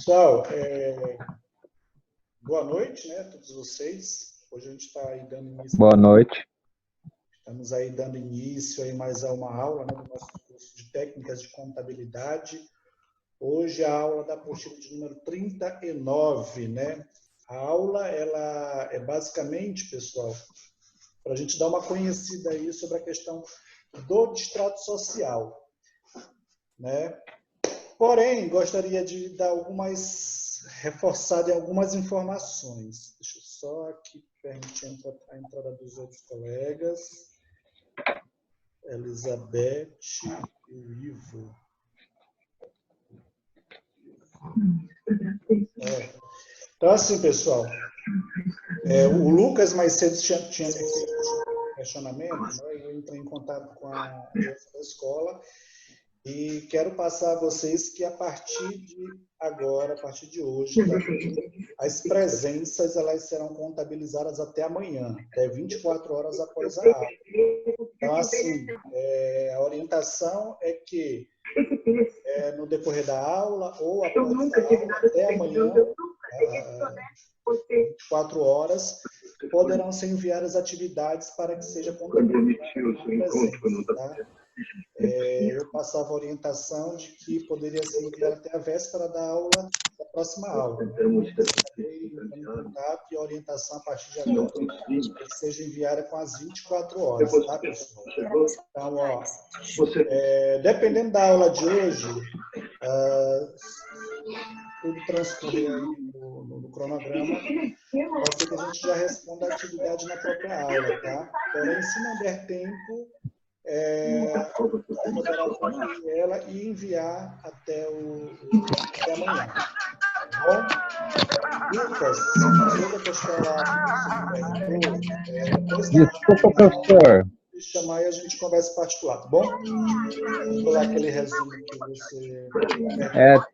Pessoal, boa noite, né, a todos vocês. Hoje a gente está aí dando início. Boa noite. Estamos aí dando início aí mais a uma aula, né, do nosso curso de técnicas de contabilidade. Hoje a aula da apostila de número 39, né? A aula, ela é basicamente, pessoal, para a gente dar uma conhecida aí sobre a questão do distrato social, né? Porém, gostaria de dar algumas reforçar em algumas informações. Deixa eu só aqui permitir a entrada dos outros colegas. Elizabeth e o Ivo. Então, assim, pessoal, o Lucas mais cedo tinha me feito um questionamento, né? Eu entrei em contato com a direção da escola e quero passar a vocês que a partir de agora, a partir de hoje, tá? As presenças elas serão contabilizadas até amanhã, até 24 horas após a aula. Então, assim, a orientação é que no decorrer da aula ou após a aula, até amanhã, 24 horas, poderão ser enviadas atividades para que seja contabilizada a presença, tá? Eu passava a orientação de que poderia ser enviado até a véspera da aula, da próxima aula. Em contato e a orientação a partir de agora é que seja enviada com as 24 horas, tá, pessoal? Então, ó, dependendo da aula de hoje, tudo transcorrer aí no cronograma, pode ser que a gente já responda a atividade na própria aula, tá? Porém, se não der tempo, você poderá conferir ela e enviar até amanhã. Tá bom? Lucas, toda a questão lá, depois Desculpa, professor. de chamar e a gente conversa em particular, tá bom? Vou dar aquele resumo que você...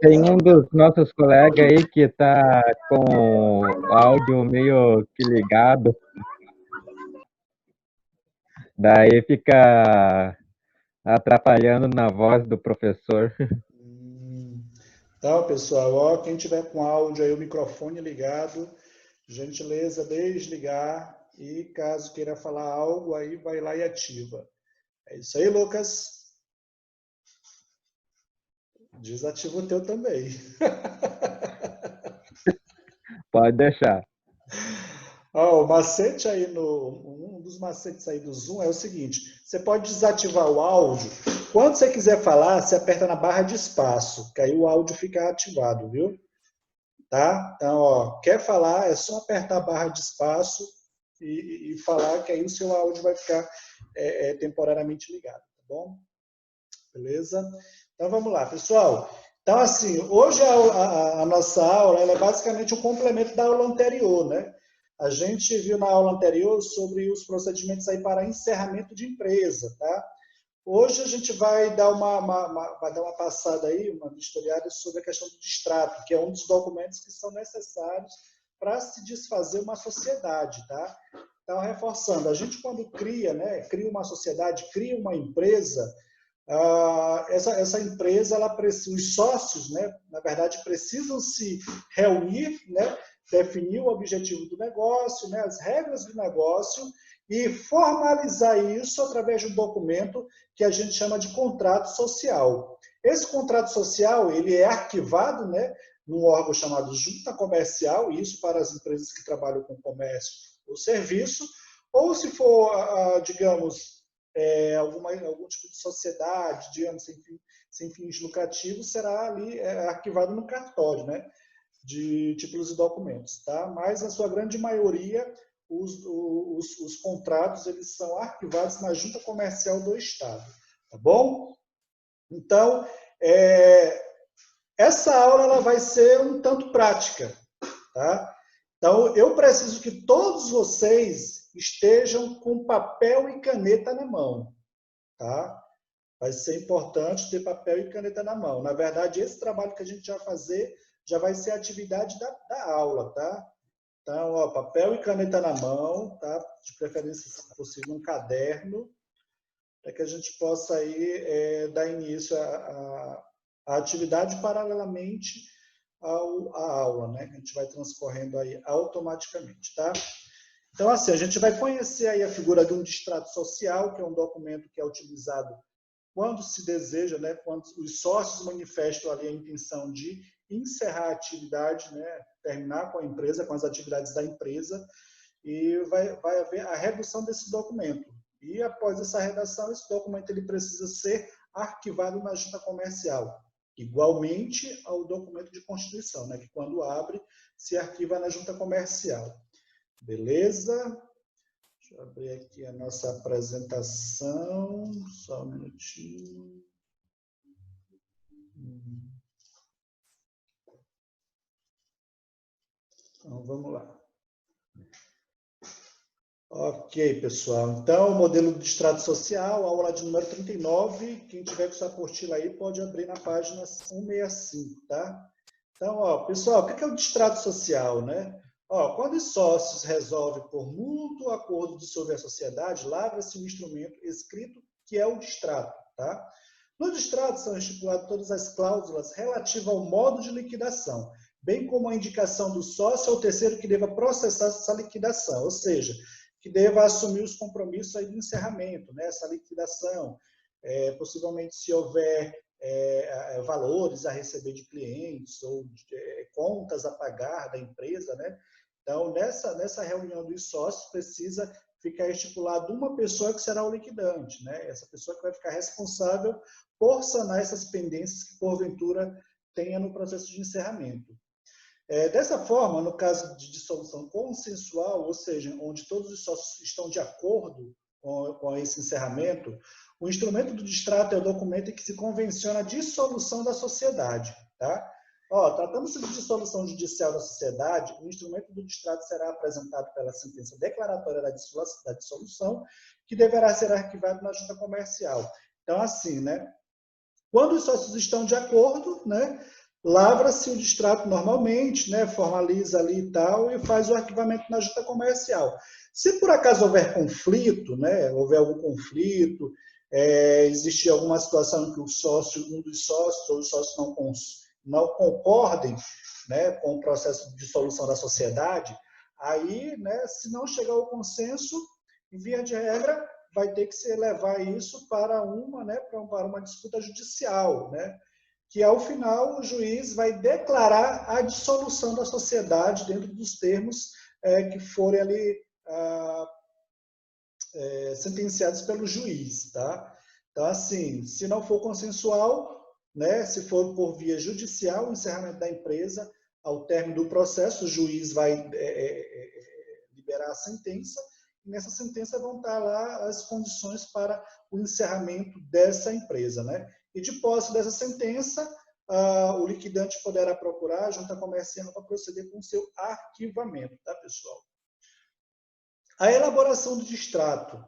Tem um dos nossos colegas aí que está com o áudio meio que ligado. Daí fica atrapalhando na voz do professor. Então, pessoal, ó, quem tiver com áudio aí, o microfone ligado, gentileza, desligar e caso queira falar algo, aí vai lá e ativa. É isso aí, Lucas. Desativa o teu também. Pode deixar. Ó, o macete aí um dos macetes aí do Zoom é o seguinte: você pode desativar o áudio. Quando você quiser falar, você aperta na barra de espaço, que aí o áudio fica ativado, viu? Tá? Então, ó, quer falar, é só apertar a barra de espaço e falar, que aí o seu áudio vai ficar temporariamente ligado, tá bom? Beleza? Então, vamos lá, pessoal. Então, assim, hoje a nossa aula ela é basicamente um complemento da aula anterior, né? A gente viu na aula anterior sobre os procedimentos aí para encerramento de empresa, tá? Hoje a gente vai dar uma passada aí, uma vistoriada sobre a questão do distrato, que é um dos documentos que são necessários para se desfazer uma sociedade, tá? Então, reforçando, a gente quando cria, né, cria uma sociedade, cria uma empresa, essa empresa, os sócios, né, na verdade, precisam se reunir, né, definir o objetivo do negócio, né, as regras do negócio e formalizar isso através de um documento que a gente chama de contrato social. Esse contrato social, ele é arquivado, né, num órgão chamado junta comercial, isso para as empresas que trabalham com comércio ou serviço, ou se for, digamos, algum tipo de sociedade, digamos, sem fins lucrativos, será ali arquivado no cartório, né, de títulos e documentos, tá? Mas, na sua grande maioria, os contratos eles são arquivados na junta comercial do Estado, tá bom? Então, essa aula ela vai ser um tanto prática, tá? Então, eu preciso que todos vocês estejam com papel e caneta na mão, tá? Vai ser importante ter papel e caneta na mão. Na verdade, esse trabalho que a gente vai fazer já vai ser a atividade da aula, tá? Então, ó, papel e caneta na mão, tá? De preferência, se possível, um caderno, para que a gente possa aí dar início à atividade paralelamente a aula, né? Que a gente vai transcorrendo aí automaticamente, tá? Então, assim, a gente vai conhecer aí a figura de um distrato social, que é um documento que é utilizado quando se deseja, né? Quando os sócios manifestam ali a intenção de encerrar a atividade, né? Terminar com a empresa, com as atividades da empresa, e vai haver a redução desse documento. E após essa redação, esse documento ele precisa ser arquivado na junta comercial, igualmente ao documento de constituição, né, que quando abre, se arquiva na junta comercial. Beleza? Deixa eu abrir aqui a nossa apresentação, só um minutinho. Então, vamos lá. Ok, pessoal. Então, o modelo de extrato social, aula de número 39. Quem tiver com sua apostila aí, pode abrir na página 165, tá? Então, ó, pessoal, o que é o distrato social, né? Ó, quando os sócios resolvem por mútuo acordo dissolver a sociedade, lavra-se um instrumento escrito que é o distrato, tá? No distrato são estipuladas todas as cláusulas relativas ao modo de liquidação, bem como a indicação do sócio ou terceiro que deva processar essa liquidação, ou seja, que deva assumir os compromissos aí do encerramento, né? Essa liquidação, possivelmente se houver valores a receber de clientes ou contas a pagar da empresa, né? Então, nessa reunião dos sócios, precisa ficar estipulado uma pessoa que será o liquidante, né? Essa pessoa que vai ficar responsável por sanar essas pendências que, porventura, tenha no processo de encerramento. Dessa forma, no caso de dissolução consensual, ou seja, onde todos os sócios estão de acordo com esse encerramento, o instrumento do distrato é o documento em que se convenciona a dissolução da sociedade. Tá? Tratando-se de dissolução judicial da sociedade, o instrumento do distrato será apresentado pela sentença declaratória da dissolução, que deverá ser arquivado na junta comercial. Então, assim, né? Quando os sócios estão de acordo, né? Lavra-se o distrato normalmente, né, formaliza ali e tal, e faz o arquivamento na junta comercial. Se por acaso houver conflito, né, houver algum conflito, existir alguma situação em que um dos sócios ou os sócios não concordem, né, com o processo de dissolução da sociedade, aí, né, se não chegar ao consenso, em via de regra, vai ter que se levar isso para uma disputa judicial, né? Que ao final o juiz vai declarar a dissolução da sociedade dentro dos termos que forem ali sentenciados pelo juiz, tá? Então, assim, se não for consensual, né, se for por via judicial, o encerramento da empresa, ao término do processo, o juiz vai liberar a sentença, e nessa sentença vão estar lá as condições para o encerramento dessa empresa, né? E de posse dessa sentença, o liquidante poderá procurar a junta comercial para proceder com o seu arquivamento, tá, pessoal? A elaboração do distrato.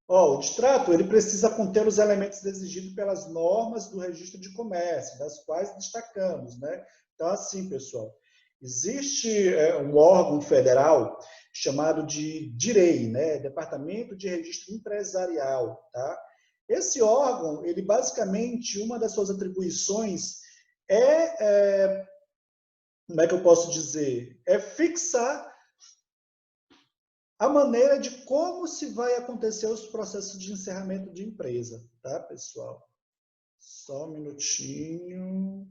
O distrato ele precisa conter os elementos exigidos pelas normas do registro de comércio, das quais destacamos, né? Então, assim, pessoal, existe um órgão federal chamado de DIREI, né? Departamento de Registro Empresarial, tá? Esse órgão, ele basicamente, uma das suas atribuições como é que eu posso dizer? É fixar a maneira de como se vai acontecer os processos de encerramento de empresa, tá, pessoal? Só um minutinho,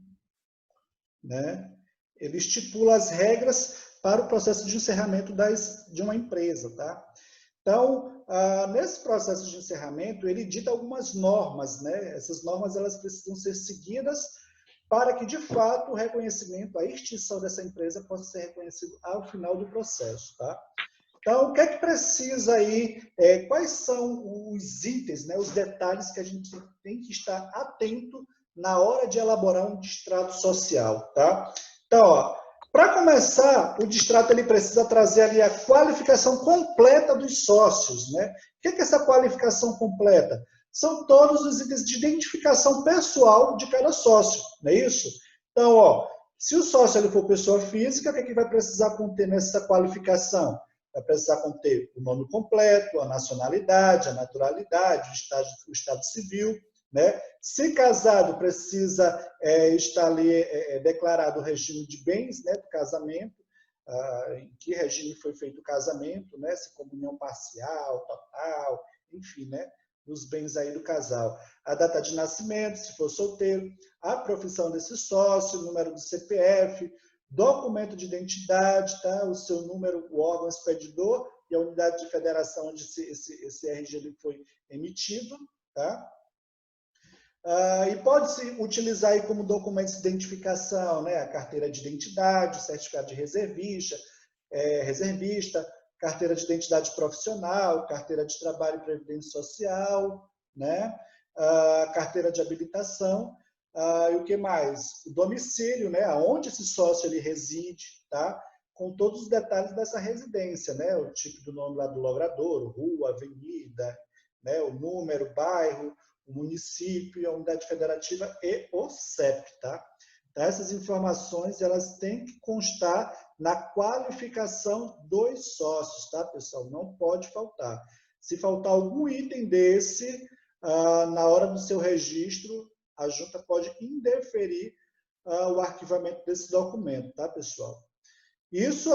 né? Ele estipula as regras para o processo de encerramento de uma empresa, tá? Então, nesse processo de encerramento, ele dita algumas normas, né? Essas normas elas precisam ser seguidas para que, de fato, o reconhecimento, a extinção dessa empresa possa ser reconhecido ao final do processo, tá? Então, o que é que precisa aí? Quais são os itens, né, os detalhes que a gente tem que estar atento na hora de elaborar um distrato social, tá? Então, para começar, o distrato ele precisa trazer ali a qualificação completa dos sócios, né? O que é essa qualificação completa? São todos os itens de identificação pessoal de cada sócio, não é isso? Então, se o sócio ele for pessoa física, o que é que vai precisar conter nessa qualificação? Vai precisar conter o nome completo, a nacionalidade, a naturalidade, o estado civil, né? Se casado, precisa estar ali declarado o regime de bens, né, do casamento, em que regime foi feito o casamento, né, se comunhão parcial, total, enfim, né, dos bens aí do casal. A data de nascimento, se for solteiro, a profissão desse sócio, o número do CPF, documento de identidade, tá? O seu número, o órgão expedidor e a unidade de federação onde esse RG ele foi emitido, tá? E pode-se utilizar aí como documentos de identificação, né? A carteira de identidade, o certificado de reservista, carteira de identidade profissional, carteira de trabalho e previdência social, né? Carteira de habilitação, e o que mais? O domicílio, né? Onde esse sócio ele reside, tá? Com todos os detalhes dessa residência, né? O tipo do nome lá do logrador, rua, avenida, né? O número, bairro, o município, a unidade federativa e o CEP, tá? Então, essas informações, elas têm que constar na qualificação dos sócios, tá, pessoal? Não pode faltar. Se faltar algum item desse, na hora do seu registro, a junta pode indeferir o arquivamento desse documento, tá, pessoal? Isso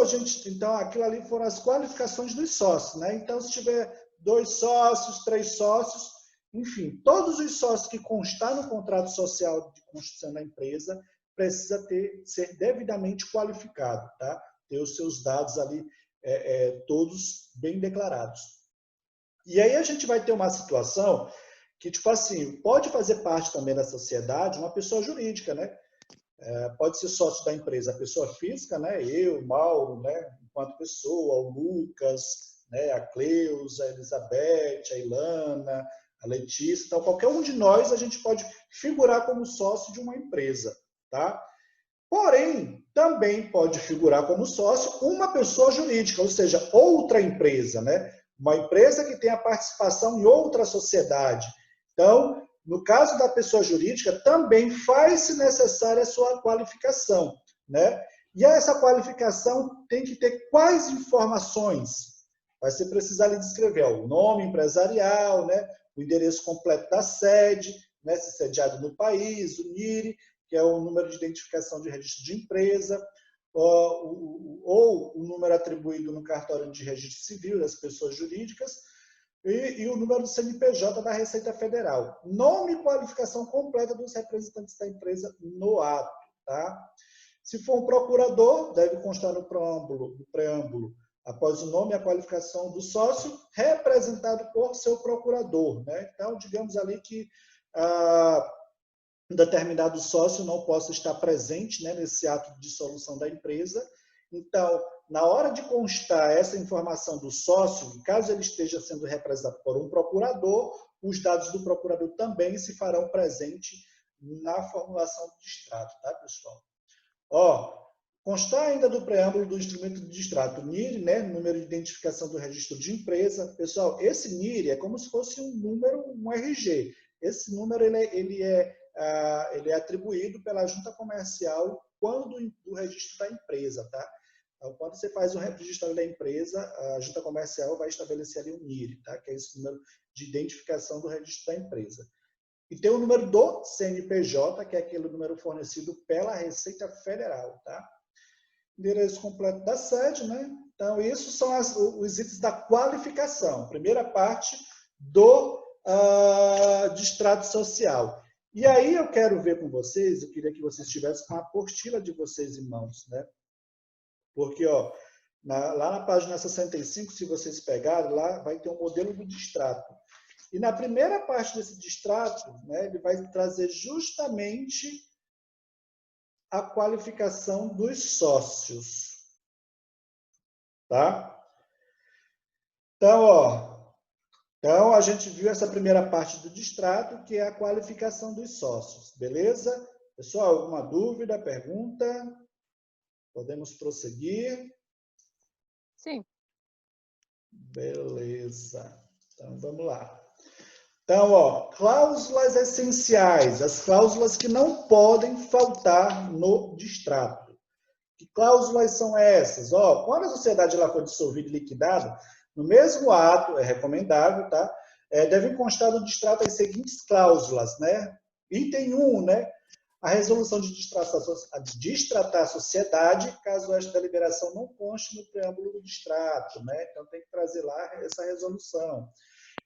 então, aquilo ali foram as qualificações dos sócios, né? Então, se tiver 2 sócios, 3 sócios, enfim, todos os sócios que constar no contrato social de constituição da empresa precisa ser devidamente qualificado, tá? Ter os seus dados ali todos bem declarados. E aí a gente vai ter uma situação que, tipo assim, pode fazer parte também da sociedade uma pessoa jurídica, né? Pode ser sócio da empresa, a pessoa física, né? Eu, Mauro, né? Enquanto pessoa, o Lucas, né? A Cleusa, a Elizabeth, a Ilana, a Letícia. Então, qualquer um de nós, a gente pode figurar como sócio de uma empresa, tá? Porém, também pode figurar como sócio uma pessoa jurídica, ou seja, outra empresa, né? Uma empresa que tem a participação em outra sociedade. Então, no caso da pessoa jurídica, também faz-se necessária a sua qualificação, né? E essa qualificação tem que ter quais informações? Vai ser preciso ali descrever o nome empresarial, né? O endereço completo da sede, né? Se sediado no país, o NIRI, que é o número de identificação de registro de empresa, ou o número atribuído no cartório de registro civil das pessoas jurídicas, e o número do CNPJ da Receita Federal. Nome e qualificação completa dos representantes da empresa no ato, tá? Se for um procurador, deve constar no preâmbulo, após o nome e a qualificação do sócio, representado por seu procurador, né? Então, digamos ali que um determinado sócio não possa estar presente, né, nesse ato de dissolução da empresa. Então, na hora de constar essa informação do sócio, caso ele esteja sendo representado por um procurador, os dados do procurador também se farão presente na formulação do distrato, tá, pessoal? Constar ainda do preâmbulo do instrumento de distrato, NIRI, né, número de identificação do registro de empresa. Pessoal, esse NIRI é como se fosse um número, um RG. Esse número ele é atribuído pela junta comercial quando do registro da empresa, tá? Então, quando você faz o registro da empresa, a junta comercial vai estabelecer ali o NIRI, tá? Que é esse número de identificação do registro da empresa. E tem o número do CNPJ, que é aquele número fornecido pela Receita Federal, tá? Endereço completo da sede, né? Então, isso são os itens da qualificação, primeira parte do distrato social. E aí eu quero ver com vocês, eu queria que vocês estivessem com a apostila de vocês em mãos, né? Porque, lá na página 65, se vocês pegarem, lá vai ter um modelo do distrato. E na primeira parte desse distrato, né, ele vai trazer justamente a qualificação dos sócios. Tá? Então, a gente viu essa primeira parte do distrato, que é a qualificação dos sócios. Beleza? Pessoal, alguma dúvida, pergunta? Podemos prosseguir? Sim. Beleza. Então, vamos lá. Então, cláusulas essenciais, as cláusulas que não podem faltar no distrato. Que cláusulas são essas? Quando a sociedade ela for dissolvida e liquidada, no mesmo ato, é recomendável, tá? devem constar no distrato as seguintes cláusulas, né? Item 1, né? A resolução de distratar a sociedade, caso esta deliberação não conste no preâmbulo do distrato, né? Então tem que trazer lá essa resolução.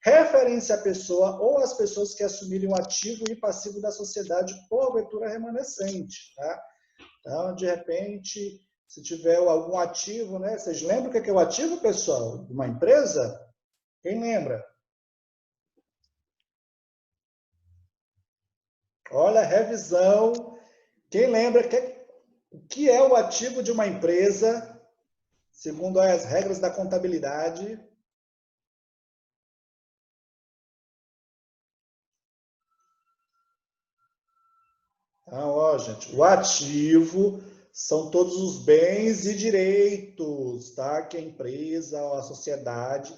Referência à pessoa ou às pessoas que assumirem o ativo e passivo da sociedade porventura remanescente, tá? Então, de repente, se tiver algum ativo, né? Vocês lembram o que é o ativo, pessoal? De uma empresa? Quem lembra? Olha, revisão. Quem lembra o que é o ativo de uma empresa, segundo as regras da contabilidade? Então, ó, gente, o ativo são todos os bens e direitos, tá? Que a empresa ou a sociedade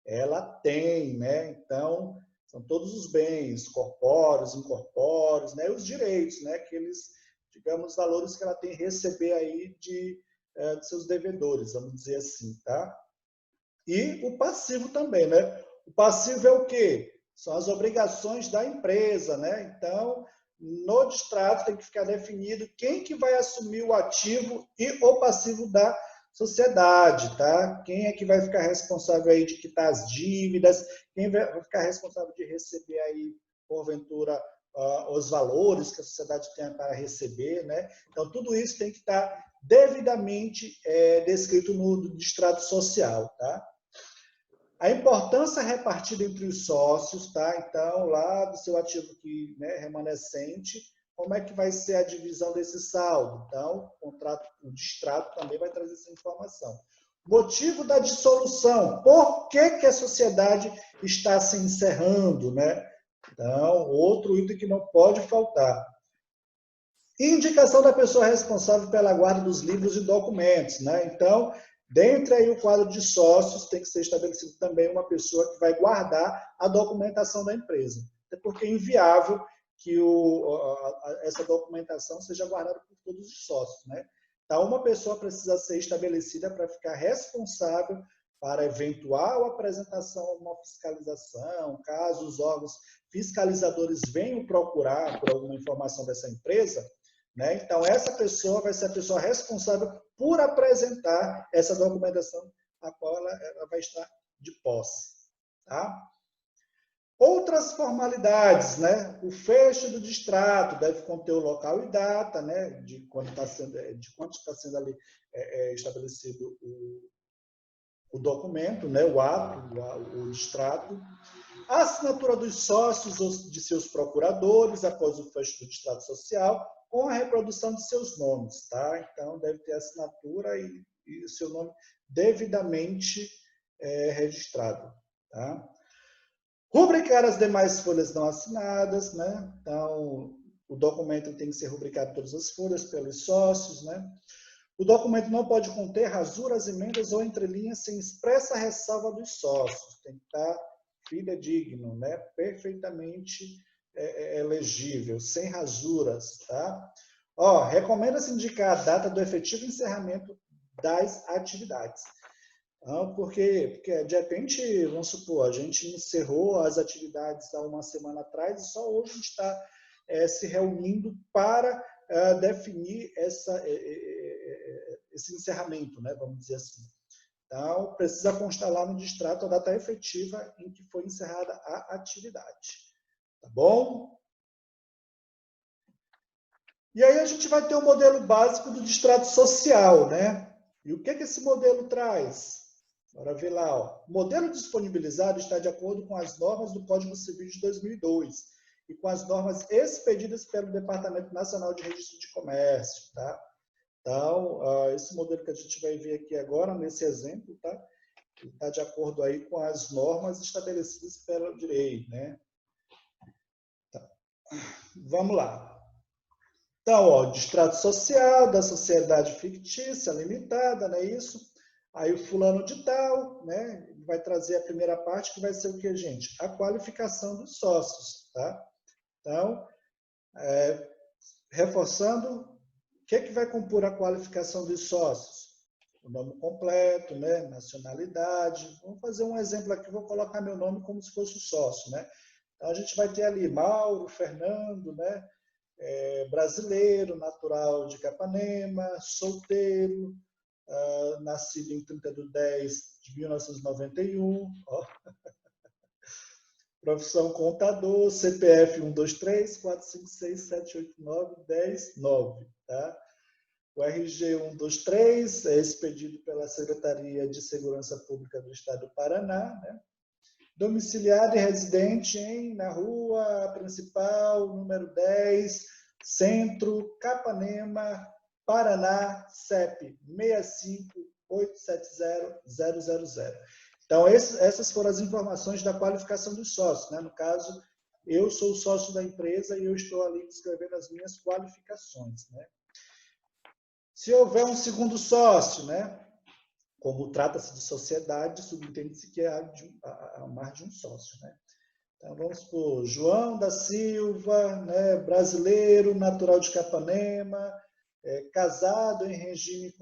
ela tem, né? Então, são todos os bens, corpóreos, incorpóreos, né? E os direitos, né? Aqueles, digamos, valores que ela tem a receber aí de seus devedores, vamos dizer assim, tá? E o passivo também, né? O passivo é o quê? São as obrigações da empresa, né? Então, no distrato tem que ficar definido quem que vai assumir o ativo e o passivo da sociedade, tá? Quem é que vai ficar responsável aí de quitar as dívidas, quem vai ficar responsável de receber aí, porventura, os valores que a sociedade tem para receber, né? Então, tudo isso tem que estar devidamente descrito no distrato social, tá? A importância repartida entre os sócios, tá? Então, lá do seu ativo que, né, remanescente, como é que vai ser a divisão desse saldo? Então, o distrato também vai trazer essa informação. Motivo da dissolução. Por que que a sociedade está se encerrando, né? Então, outro item que não pode faltar. Indicação da pessoa responsável pela guarda dos livros e documentos, né? Então, dentre aí o quadro de sócios, tem que ser estabelecido também uma pessoa que vai guardar a documentação da empresa. Até porque é inviável que essa documentação seja guardada por todos os sócios, né? Então, uma pessoa precisa ser estabelecida para ficar responsável para eventual apresentação a uma fiscalização, caso os órgãos fiscalizadores venham procurar por alguma informação dessa empresa, né? Então, essa pessoa vai ser a pessoa responsável por apresentar essa documentação a qual ela vai estar de posse. Tá? Outras formalidades, né? O fecho do distrato deve conter o local e data, né? De quando está sendo ali estabelecido o documento, né? O ato, o distrato. A assinatura dos sócios ou de seus procuradores após o fecho do distrato social, com a reprodução de seus nomes, tá? Então, deve ter assinatura e o seu nome devidamente registrado, tá? Rubricar as demais folhas não assinadas, né? Então, o documento tem que ser rubricado todas as folhas pelos sócios, né? O documento não pode conter rasuras, emendas ou entrelinhas sem expressa ressalva dos sócios. Tem que estar fidedigno, né? Perfeitamente legível, sem rasuras, tá? Ó, recomenda-se indicar a data do efetivo encerramento das atividades. Então, porque de repente, vamos supor, a gente encerrou as atividades há uma semana atrás e só hoje a gente está se reunindo para definir esse encerramento, né? Vamos dizer assim. Então, precisa constar lá no distrato a data efetiva em que foi encerrada a atividade. Tá bom? E aí a gente vai ter o modelo básico do distrato social, né? E o que esse modelo traz? Bora ver lá, ó. O modelo disponibilizado está de acordo com as normas do Código Civil de 2002 e com as normas expedidas pelo Departamento Nacional de Registro de Comércio, tá? Então, esse modelo que a gente vai ver aqui agora, nesse exemplo, tá? Está de acordo aí com as normas estabelecidas pela lei, né? Tá. Vamos lá. Então, ó, distrato social, da sociedade fictícia, limitada, não é isso? Aí o fulano de tal, né? Vai trazer a primeira parte, que vai ser o que, gente? A qualificação dos sócios, tá? Então, reforçando, o que vai compor a qualificação dos sócios? o nome completo, né? Nacionalidade. Vamos fazer um exemplo aqui, vou colocar meu nome como se fosse o sócio, né? Então, a gente vai ter ali Mauro, Fernando, né? Brasileiro, natural de Capanema, solteiro, nascido em 30/10/1991, ó. Profissão contador, CPF 12345678910 tá? O RG 123 é expedido pela Secretaria de Segurança Pública do Estado do Paraná, né? Domiciliado e residente na rua principal, número 10, Centro, Capanema, Paraná, CEP 65870-000. Então, essas foram as informações da qualificação dos sócios, né? No caso, eu sou o sócio da empresa e eu estou ali escrevendo as minhas qualificações, né? Se houver um segundo sócio, né? Como trata-se de sociedade, subentende-se que há mais de um sócio, né? Então, vamos supor, João da Silva, né, brasileiro, natural de Capanema, casado em regime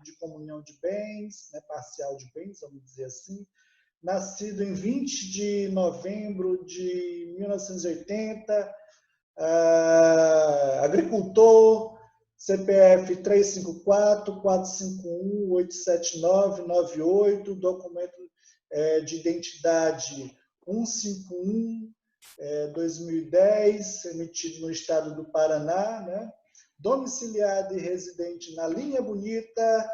de comunhão de bens, né, parcial de bens, vamos dizer assim, nascido em 20 de novembro de 1980, agricultor, CPF 354-451-87998, documento de identidade 151-2010, emitido no estado do Paraná, né? Domiciliado e residente na Linha Bonita,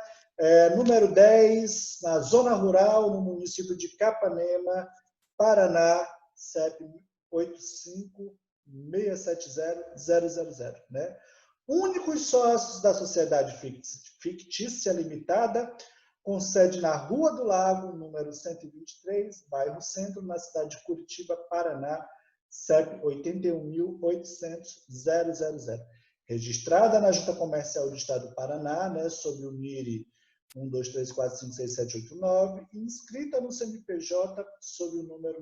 número 10, na zona rural, no município de Capanema, Paraná, CEP 85-670-000, né? Únicos sócios da sociedade fictícia limitada, com sede na Rua do Lago, número 123, bairro Centro, na cidade de Curitiba, Paraná, CEP 81.800-000. Registrada na Junta Comercial do Estado do Paraná, né, sob o NIRI 123456789, e inscrita no CNPJ sob o número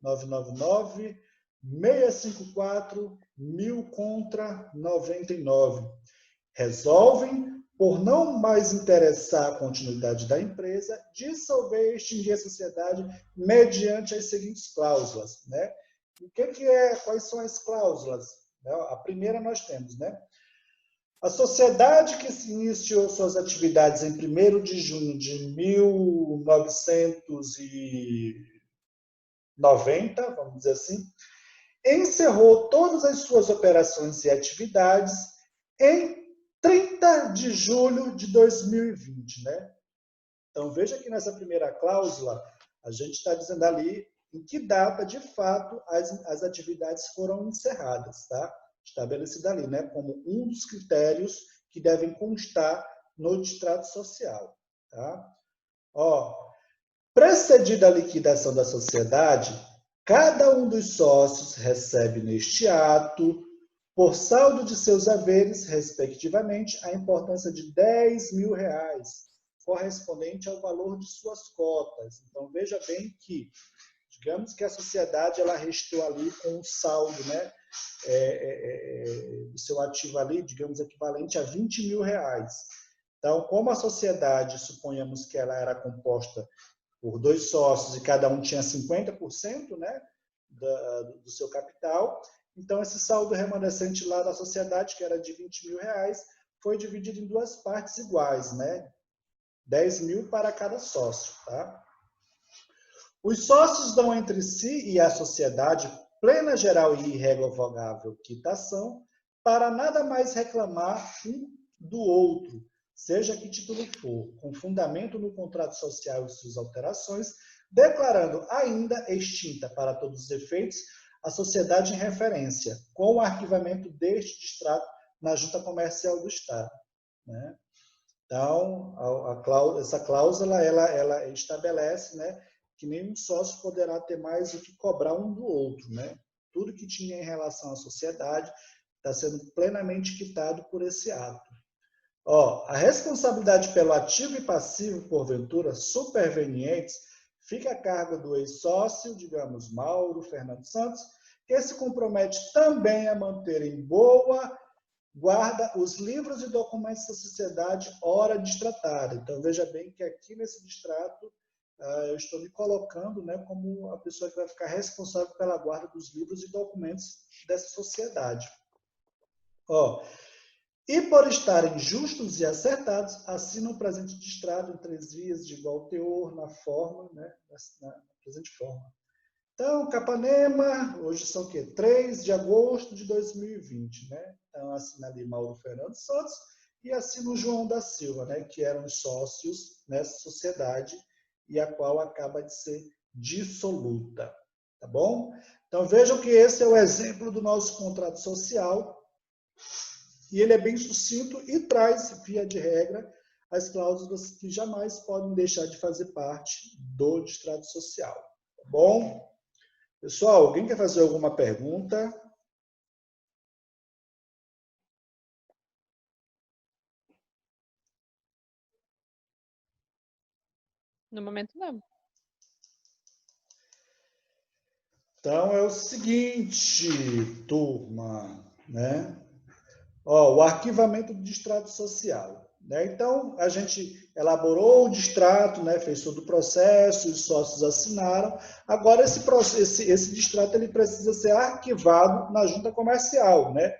90-999-654-1000 contra 99. Resolvem, por não mais interessar a continuidade da empresa, dissolver e extinguir a sociedade mediante as seguintes cláusulas, né? O que é? Quais são as cláusulas? A primeira nós temos, né? A sociedade que iniciou suas atividades em 1º de junho de 1990, vamos dizer assim, encerrou todas as suas operações e atividades em 30 de julho de 2020, né? Então, veja que nessa primeira cláusula, a gente está dizendo ali em que data, de fato, as atividades foram encerradas, tá? Estabelecida ali, né? Como um dos critérios que devem constar no distrato social, tá? Precedida a liquidação da sociedade, cada um dos sócios recebe neste ato, por saldo de seus haveres, respectivamente, a importância de R$10.000, correspondente ao valor de suas cotas. Então, veja bem que, digamos que a sociedade ela restou ali com um saldo, né, do seu ativo ali, digamos, equivalente a R$20.000. Então, como a sociedade, suponhamos que ela era composta por 2 sócios e cada um tinha 50%, né, do seu capital, então esse saldo remanescente lá da sociedade, que era de R$20.000, foi dividido em 2 partes iguais, né? 10.000 para cada sócio, tá? Os sócios dão entre si e a sociedade plena, geral e irrevogável quitação para nada mais reclamar um do outro, seja que título for, com fundamento no contrato social e suas alterações, declarando ainda extinta para todos os efeitos a sociedade em referência, com o arquivamento deste distrato na Junta Comercial do Estado, né? Então, essa cláusula ela estabelece, né, que nenhum sócio poderá ter mais o que cobrar um do outro, né? Tudo que tinha em relação à sociedade está sendo plenamente quitado por esse ato. A responsabilidade pelo ativo e passivo, porventura, supervenientes, fica a cargo do ex-sócio, digamos, Mauro Fernando Santos, que se compromete também a manter em boa guarda os livros e documentos da sociedade hora distratada. Então, veja bem que aqui nesse distrato, eu estou me colocando, né, como a pessoa que vai ficar responsável pela guarda dos livros e documentos dessa sociedade. Ó, e por estarem justos e acertados, assinam o presente distrato em 3 vias de igual teor, na forma, né, na presente forma. Então, Capanema, hoje são o quê? 3 de agosto de 2020, né? Então, assina ali Mauro Fernando Santos e assina o João da Silva, né? Que eram sócios nessa sociedade e a qual acaba de ser dissoluta, tá bom? Então, vejam que esse é o exemplo do nosso contrato social e ele é bem sucinto e traz, via de regra, as cláusulas que jamais podem deixar de fazer parte do distrato social, tá bom? Pessoal, alguém quer fazer alguma pergunta? No momento, não. Então, é o seguinte, turma, né? Ó, o arquivamento do distrato social. Né? Então, a gente elaborou o distrato, né? Fez todo o processo, os sócios assinaram. Agora, esse distrato ele precisa ser arquivado na junta comercial. Né?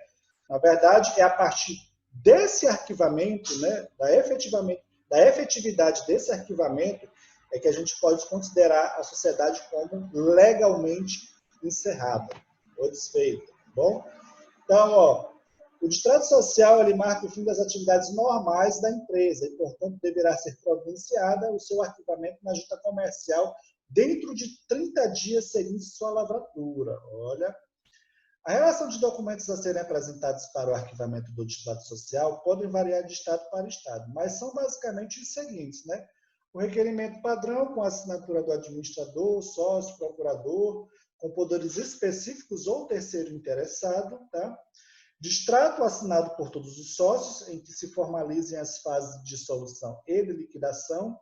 Na verdade, é a partir desse arquivamento, né? da efetividade desse arquivamento, é que a gente pode considerar a sociedade como legalmente encerrada ou desfeita. Tá bom? Então, ó, o distrato social ele marca o fim das atividades normais da empresa e, portanto, deverá ser providenciada o seu arquivamento na junta comercial dentro de 30 dias seguintes sua lavratura. Olha, a relação de documentos a serem apresentados para o arquivamento do distrato social podem variar de estado para estado, mas são basicamente os seguintes, né? O requerimento padrão com a assinatura do administrador, sócio, procurador, com poderes específicos ou terceiro interessado, tá? Distrato assinado por todos os sócios, em que se formalizem as fases de dissolução e de liquidação.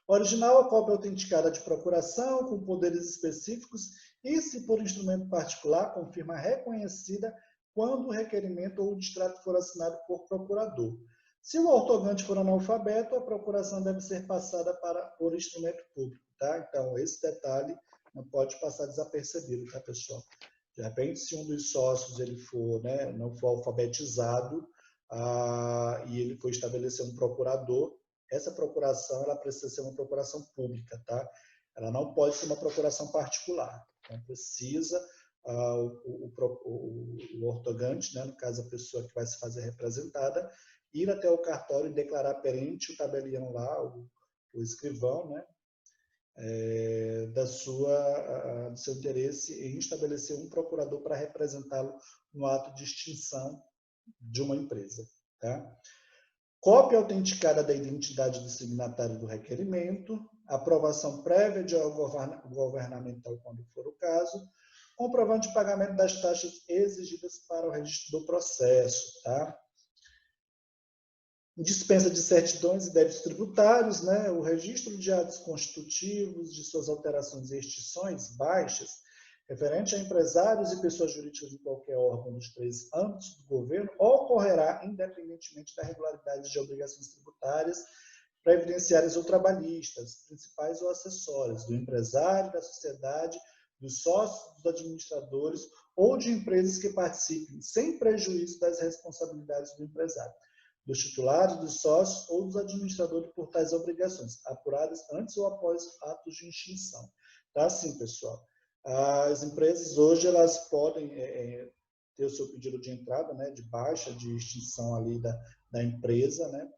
Original, a cópia autenticada de procuração, com poderes específicos, e, se por instrumento particular, com firma reconhecida, quando o requerimento ou o distrato for assinado por procurador. Se o ortogante for analfabeto, a procuração deve ser passada por instrumento público. Tá? Então, esse detalhe não pode passar desapercebido, tá, pessoal? De repente, se um dos sócios ele for, né, não for alfabetizado e ele for estabelecer um procurador, essa procuração ela precisa ser uma procuração pública, tá? Ela não pode ser uma procuração particular. Então, precisa o ortogante, né, no caso a pessoa que vai se fazer representada, ir até o cartório e declarar perante o tabelião lá, o escrivão, né, do seu interesse em estabelecer um procurador para representá-lo no ato de extinção de uma empresa. Tá? Cópia autenticada da identidade do signatário do requerimento, aprovação prévia de órgão governamental, quando for o caso, comprovante de pagamento das taxas exigidas para o registro do processo. Tá? Dispensa de certidões e débitos tributários, né? O registro de atos constitutivos, de suas alterações e extinções, baixas, referente a empresários e pessoas jurídicas de qualquer órgão dos 3 âmbitos do governo, ocorrerá independentemente da regularidade de obrigações tributárias, previdenciárias ou trabalhistas, principais ou acessórias, do empresário, da sociedade, dos sócios, dos administradores ou de empresas que participem, sem prejuízo das responsabilidades do empresário, dos titulares, dos sócios ou dos administradores por tais obrigações, apuradas antes ou após atos de extinção. Tá assim, pessoal. As empresas hoje elas podem ter o seu pedido de entrada, né, de baixa, de extinção ali da empresa, né,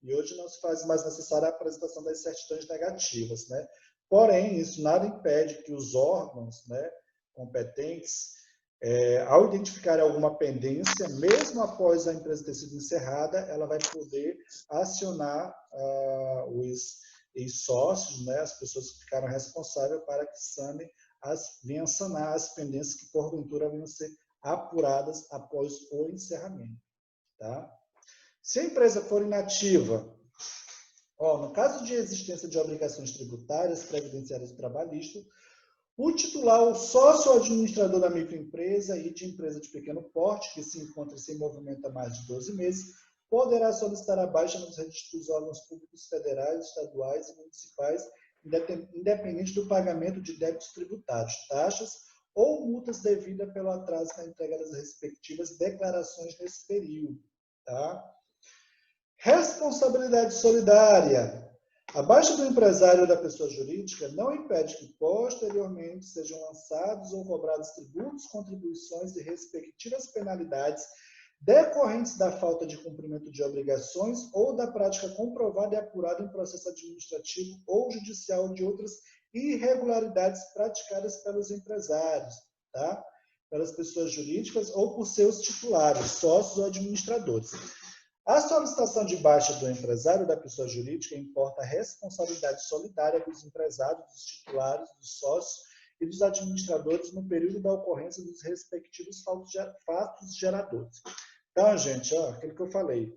e hoje não se faz mais necessária a apresentação das certidões negativas, né. Porém, isso nada impede que os órgãos, né, competentes, ao identificar alguma pendência, mesmo após a empresa ter sido encerrada, ela vai poder acionar os sócios, né, as pessoas que ficaram responsáveis para que venham sanar as pendências que porventura venham ser apuradas após o encerramento. Tá? Se a empresa for inativa, no caso de existência de obrigações tributárias, previdenciárias e trabalhistas, O titular, o sócio administrador da microempresa e de empresa de pequeno porte, que se encontra sem movimento há mais de 12 meses, poderá solicitar a baixa nos registros dos órgãos públicos federais, estaduais e municipais, independente do pagamento de débitos tributários, taxas ou multas devidas pelo atraso na entrega das respectivas declarações nesse período. Tá? Responsabilidade solidária. A baixa do empresário ou da pessoa jurídica não impede que posteriormente sejam lançados ou cobrados tributos, contribuições e respectivas penalidades decorrentes da falta de cumprimento de obrigações ou da prática comprovada e apurada em processo administrativo ou judicial de outras irregularidades praticadas pelos empresários, tá? Pelas pessoas jurídicas ou por seus titulares, sócios ou administradores. A solicitação de baixa do empresário ou da pessoa jurídica importa a responsabilidade solidária dos empresários, dos titulares, dos sócios e dos administradores no período da ocorrência dos respectivos fatos geradores. Então, gente, ó, aquilo que eu falei.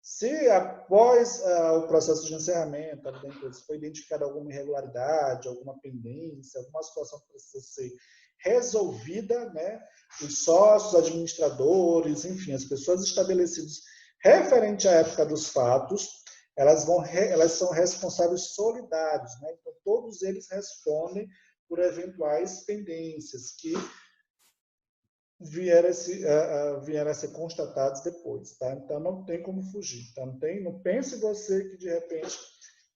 Se após o processo de encerramento da empresa foi identificada alguma irregularidade, alguma pendência, alguma situação que precisa ser resolvida, né, os sócios, administradores, enfim, as pessoas estabelecidas referente à época dos fatos, elas são responsáveis solidários, né? Então, todos eles respondem por eventuais pendências que vieram a ser constatados depois, tá? Então, não tem como fugir, tá? Não pense você que, de repente,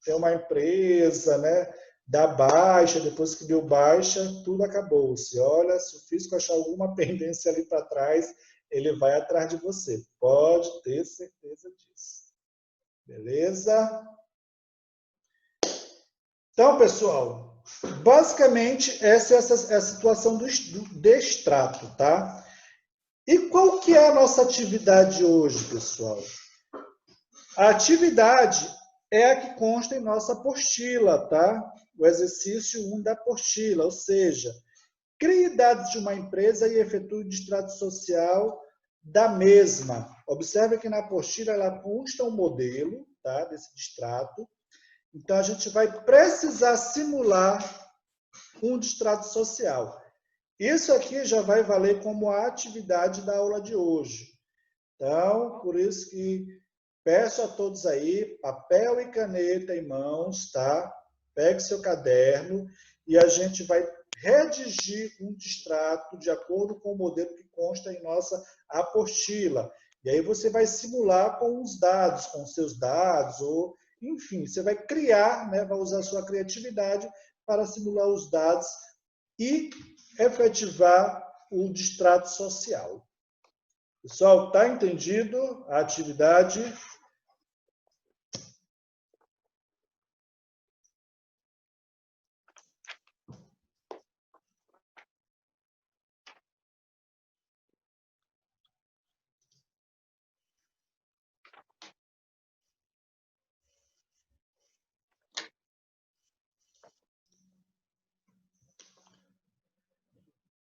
tem uma empresa, né, dá baixa, depois que deu baixa, tudo acabou. Se olha, se o físico achar alguma pendência ali para trás, ele vai atrás de você. Pode ter certeza disso. Beleza? Então, pessoal, basicamente essa é a situação do extrato, tá? E qual que é a nossa atividade hoje, pessoal? A atividade é a que consta em nossa apostila, tá? O exercício 1 da apostila, ou seja, crie dados de uma empresa e efetue o distrato social da mesma. Observe que na apostila ela consta um modelo, tá, desse distrato. Então, a gente vai precisar simular um distrato social. Isso aqui já vai valer como a atividade da aula de hoje. Então, por isso que peço a todos aí, papel e caneta em mãos, tá? Pegue seu caderno e a gente vai redigir um distrato de acordo com o modelo que consta em nossa apostila. E aí você vai simular com os dados, com os seus dados, ou enfim, você vai criar, né, vai usar a sua criatividade para simular os dados e efetivar o distrato social. Pessoal, está entendido a atividade?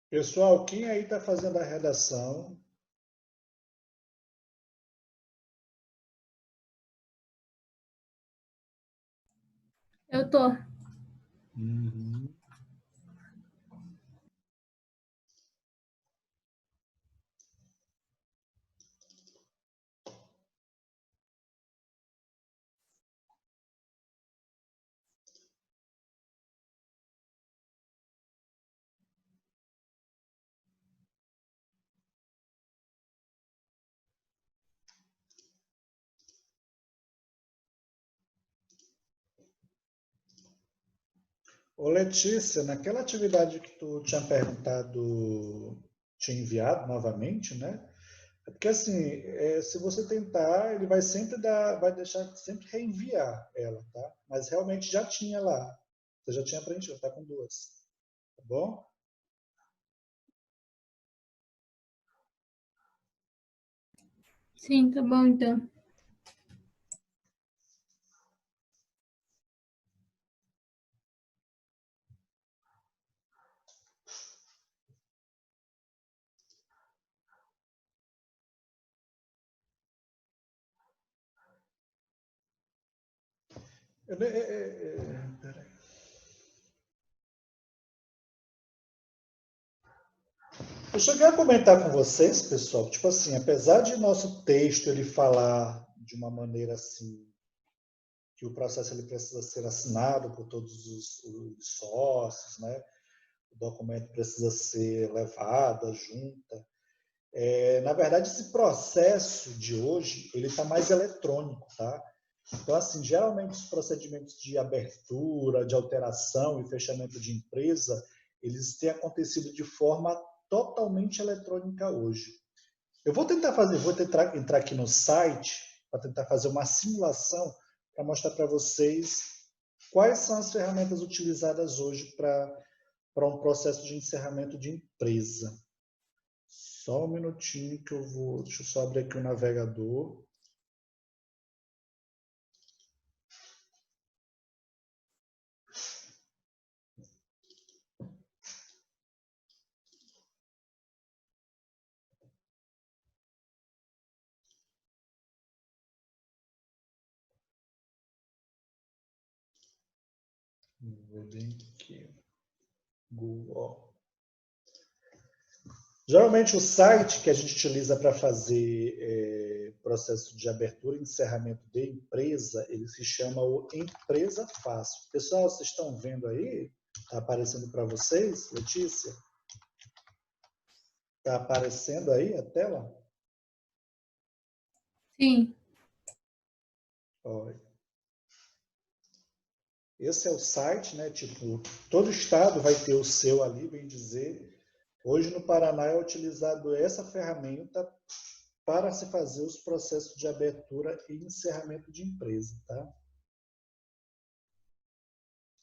Pessoal, quem aí está fazendo a redação? Eu tô. Uhum. Ô Letícia, naquela atividade que tu tinha perguntado, tinha enviado novamente, né? É porque assim, se você tentar, ele vai sempre vai deixar sempre reenviar ela, tá? Mas realmente já tinha lá. Você já tinha preenchido, tá com duas. Tá bom? Sim, tá bom então. Peraí. Eu cheguei a comentar com vocês, pessoal, tipo assim, apesar de nosso texto ele falar de uma maneira assim, que o processo ele precisa ser assinado por todos os sócios, né? O documento precisa ser levado à junta. Na verdade, esse processo de hoje, ele está mais eletrônico, tá? Então, assim, geralmente os procedimentos de abertura, de alteração e fechamento de empresa, eles têm acontecido de forma totalmente eletrônica hoje. Eu vou tentar entrar aqui no site para tentar fazer uma simulação para mostrar para vocês quais são as ferramentas utilizadas hoje para um processo de encerramento de empresa. Só um minutinho que eu vou... Deixa eu só abrir aqui o navegador. Vou ver aqui. Google. Geralmente o site que a gente utiliza para fazer processo de abertura e encerramento de empresa, ele se chama o Empresa Fácil. Pessoal, vocês estão vendo aí? Está aparecendo para vocês, Letícia? Está aparecendo aí a tela? Sim. Olha. Esse é o site, né? Tipo, todo estado vai ter o seu ali, bem dizer. Hoje no Paraná é utilizado essa ferramenta para se fazer os processos de abertura e encerramento de empresa, tá?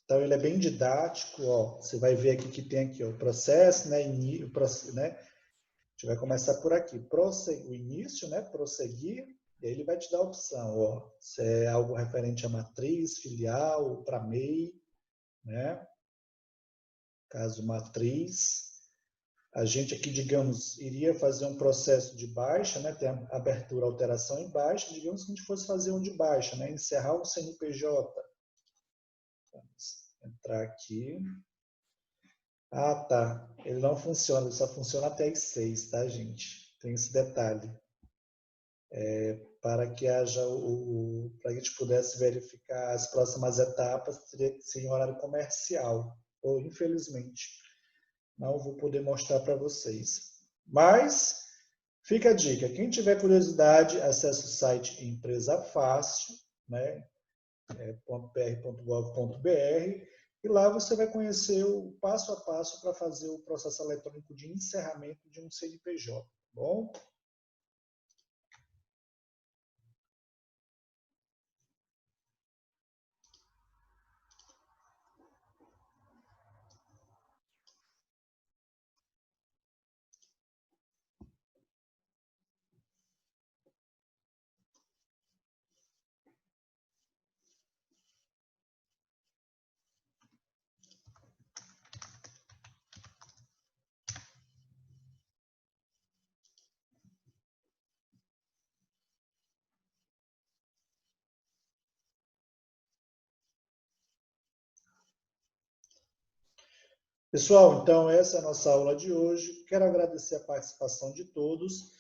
Então ele é bem didático, ó. Você vai ver aqui que tem aqui ó, o processo, né? A gente vai começar por aqui, o início, né? Prosseguir, e aí ele vai te dar a opção, ó, se é algo referente à matriz, filial, para MEI, né? Caso matriz. A gente aqui, digamos, iria fazer um processo de baixa, né? Tem a abertura, alteração em baixa, digamos que a gente fosse fazer um de baixa, né? Encerrar o CNPJ. Vamos entrar aqui. Ah, tá. Ele não funciona, ele só funciona até as 6, tá, gente? Tem esse detalhe. Para que haja para a gente pudesse verificar as próximas etapas, teria que ser em horário comercial. Ou, infelizmente, não vou poder mostrar para vocês. Mas, fica a dica. Quem tiver curiosidade, acesse o site Empresa Fácil, né? .pr.gov.br, e lá você vai conhecer o passo a passo para fazer o processo eletrônico de encerramento de um CNPJ, tá bom? Pessoal, então essa é a nossa aula de hoje. Quero agradecer a participação de todos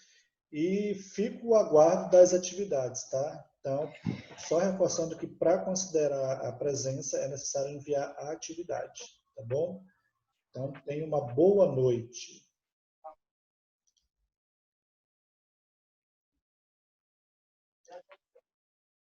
e fico ao aguardo das atividades, tá? Então, só reforçando que para considerar a presença é necessário enviar a atividade, tá bom? Então, tenha uma boa noite.